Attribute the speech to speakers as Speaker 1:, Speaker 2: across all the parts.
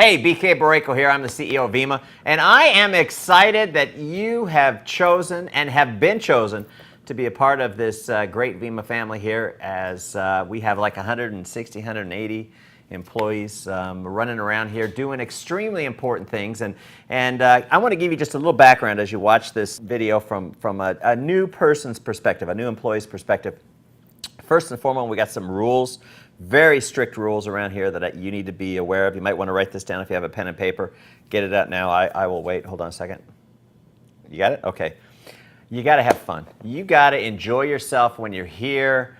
Speaker 1: Hey, BK Borrego here. I'm the CEO of Vemma, and I am excited that you have chosen and have been chosen to be a part of this great Vemma family here, as we have like 160, 180 employees running around here doing extremely important things. And I want to give you just a little background as you watch this video from a new person's perspective, a new employee's perspective. First and foremost, we got some rules, very strict rules around here that you need to be aware of. You might want to write this down if you have a pen and paper. Get it out now. I will wait. Hold on a second. You got it? Okay. You got to have fun. You got to enjoy yourself when you're here.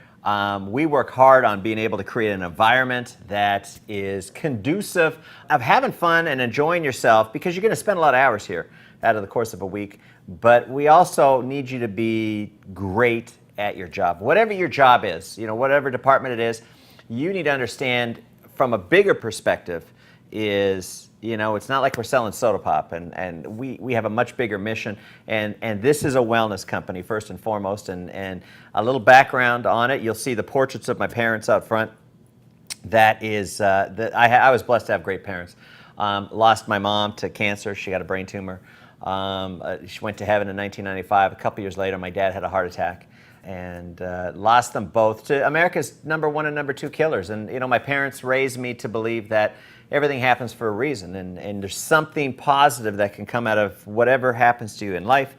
Speaker 1: We work hard on being able to create an environment that is conducive of having fun and enjoying yourself, because you're going to spend a lot of hours here out of the course of a week. But we also need you to be great at your job. Whatever your job is, whatever department it is, you need to understand from a bigger perspective is, it's not like we're selling soda pop, and we have a much bigger mission, and this is a wellness company first and foremost. And a little background on it, you'll see the portraits of my parents out front. That is, I was blessed to have great parents. Lost my mom to cancer. She got a brain tumor. She went to heaven in 1995. A couple years later, my dad had a heart attack, and lost them both to America's #1 and #2 killers. And my parents raised me to believe that everything happens for a reason, and there's something positive that can come out of whatever happens to you in life.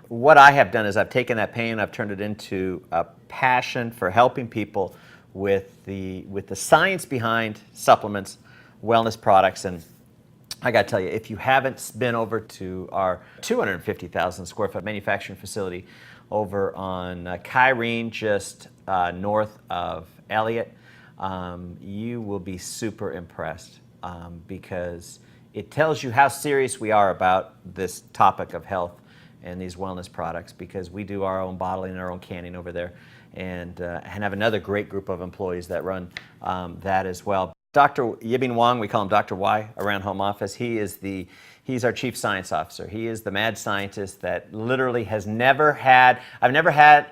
Speaker 1: What I have done is I've taken that pain, I've turned it into a passion for helping people with the science behind supplements, wellness products. And I got to tell you, if you haven't been over to our 250,000 square foot manufacturing facility over on Kyrene, just north of Elliott, you will be super impressed, because it tells you how serious we are about this topic of health and these wellness products, because we do our own bottling and our own canning over there, and have another great group of employees that run that as well. Dr. Yibing Wang, we call him Dr. Y around home office. He's our chief science officer. He is the mad scientist that literally I've never had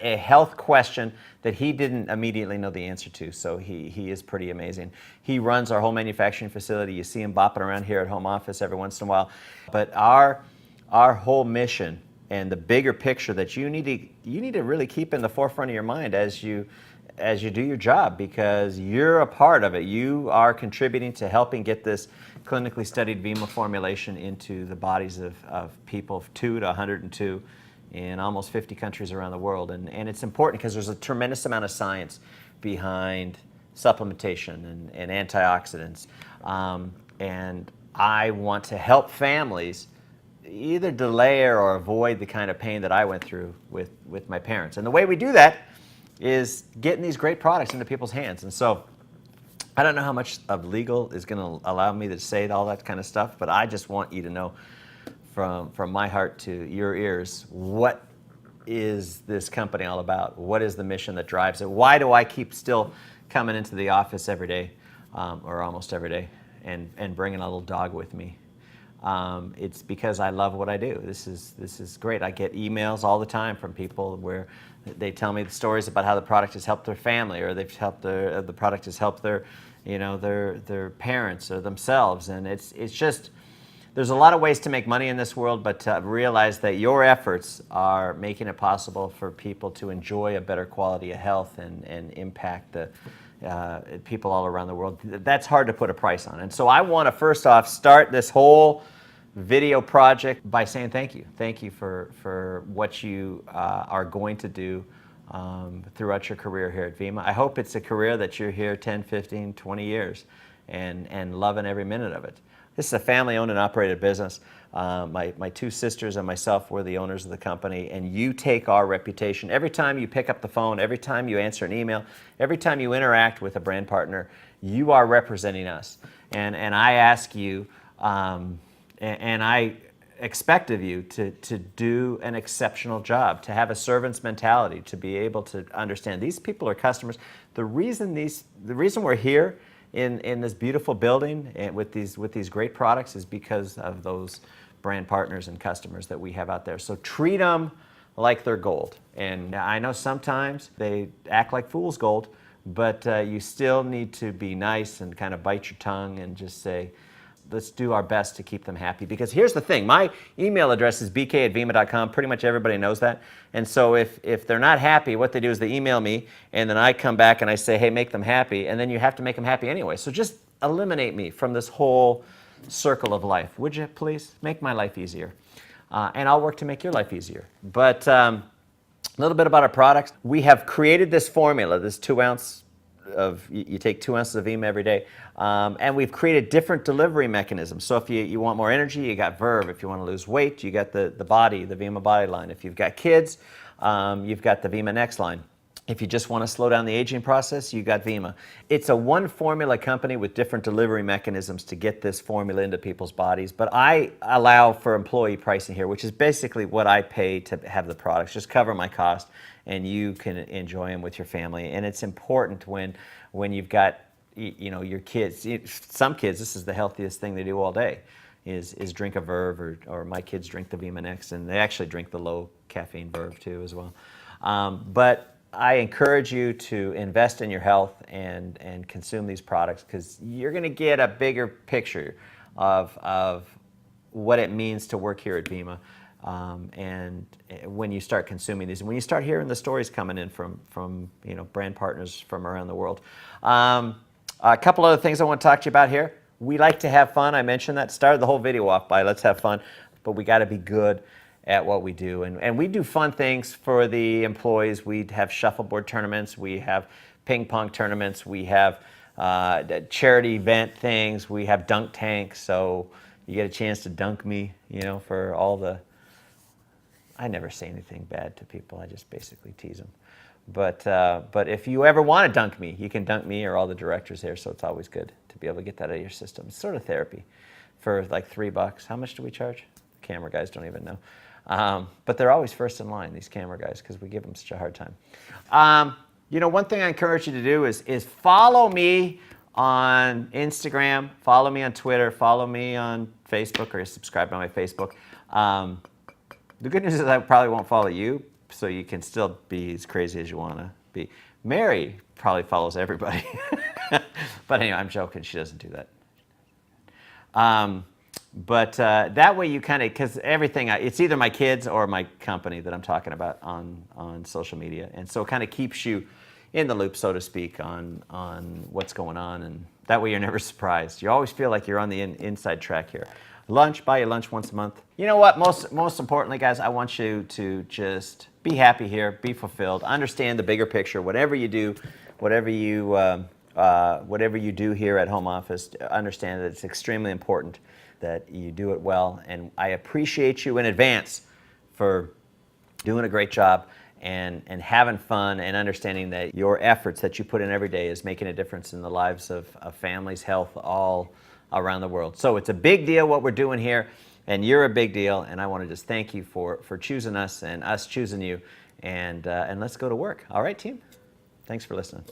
Speaker 1: a health question that he didn't immediately know the answer to. So he is pretty amazing. He runs our whole manufacturing facility. You see him bopping around here at home office every once in a while. But our whole mission and the bigger picture that you need to really keep in the forefront of your mind as you do your job, because you're a part of it. You are contributing to helping get this clinically studied Vemma formulation into the bodies of people, 2 to 102 in almost 50 countries around the world. And it's important because there's a tremendous amount of science behind supplementation and antioxidants. And I want to help families either delay or avoid the kind of pain that I went through with my parents. And the way we do that is getting these great products into people's hands. And so I don't know how much of legal is going to allow me to say all that kind of stuff, but I just want you to know from my heart to your ears, what is this company all about? What is the mission that drives it? Why do I keep still coming into the office every day, or almost every day, and bringing a little dog with me? It's because I love what I do. This is great. I get emails all the time from people where they tell me the stories about how the product has helped their family, or the product has helped their parents or themselves. And it's just, there's a lot of ways to make money in this world, but to realize that your efforts are making it possible for people to enjoy a better quality of health and impact the people all around the world. That's hard to put a price on. And so I want to first off start this whole video project by saying thank you. Thank you for what you are going to do throughout your career here at Vemma. I hope it's a career that you're here 10, 15, 20 years and loving every minute of it. This is a family-owned and operated business. My 2 sisters and myself were the owners of the company, and you take our reputation. Every time you pick up the phone, every time you answer an email, every time you interact with a brand partner, you are representing us. And I ask you, and I expect of you to do an exceptional job, to have a servant's mentality, to be able to understand these people are customers. The reason we're here in this beautiful building and with these great products is because of those brand partners and customers that we have out there. So treat them like they're gold. And I know sometimes they act like fool's gold, but you still need to be nice and kind of bite your tongue and just say, let's do our best to keep them happy. Because here's the thing, my email address is bk@vemma.com. Pretty much everybody knows that. And so if they're not happy, what they do is they email me, and then I come back and I say, hey, make them happy, and then you have to make them happy anyway. So just eliminate me from this whole circle of life. Would you please? Make my life easier. And I'll work to make your life easier. But a little bit about our products. We have created this formula, this 2 ounce of, you take 2 ounces of Vemma every day, and we've created different delivery mechanisms. So if you want more energy, you got Verve. If you want to lose weight, you got the body, the Vemma body line. If you've got kids, you've got the Vemma Next line. If you just want to slow down the aging process, you got Vemma. It's a one formula company with different delivery mechanisms to get this formula into people's bodies, but I allow for employee pricing here, which is basically what I pay to have the products. Just cover my cost, and you can enjoy them with your family. And it's important when you've got, you know, your kids. Some kids, this is the healthiest thing they do all day, is drink a Verve, or my kids drink the Vemma Next, and they actually drink the low caffeine Verve too as well. But I encourage you to invest in your health and consume these products, because you're going to get a bigger picture of what it means to work here at Vemma. And when you start consuming these, and when you start hearing the stories coming in from you know, brand partners from around the world. A couple other things I want to talk to you about here. We like to have fun. I mentioned that. Started the whole video off by let's have fun, but we got to be good at what we do. And we do fun things for the employees. We have shuffleboard tournaments. We have ping pong tournaments. We have charity event things. We have dunk tanks. So you get a chance to dunk me, you know, for all the... I never say anything bad to people. I just basically tease them. But if you ever want to dunk me, you can dunk me or all the directors here. So it's always good to be able to get that out of your system. It's sort of therapy for like $3. How much do we charge? Camera guys don't even know. But they're always first in line, these camera guys, because we give them such a hard time. You know, one thing I encourage you to do is follow me on Instagram, follow me on Twitter, follow me on Facebook, or subscribe to my Facebook. The good news is I probably won't follow you, so you can still be as crazy as you want to be. Mary probably follows everybody. But anyway, I'm joking. She doesn't do that. But that way you kind of, because everything, it's either my kids or my company that I'm talking about on social media. And so it kind of keeps you in the loop, so to speak, on what's going on. And that way you're never surprised. You always feel like you're on the inside track here. Lunch, buy you lunch once a month. You know what? Most importantly, guys, I want you to just be happy here, be fulfilled, understand the bigger picture. Whatever you do, whatever you do here at home office, understand that it's extremely important that you do it well. And I appreciate you in advance for doing a great job and having fun, and understanding that your efforts that you put in every day is making a difference in the lives of families, health, all around the world. So it's a big deal what we're doing here, and you're a big deal, and I want to just thank you for choosing us and us choosing you, and let's go to work. All right, team? Thanks for listening.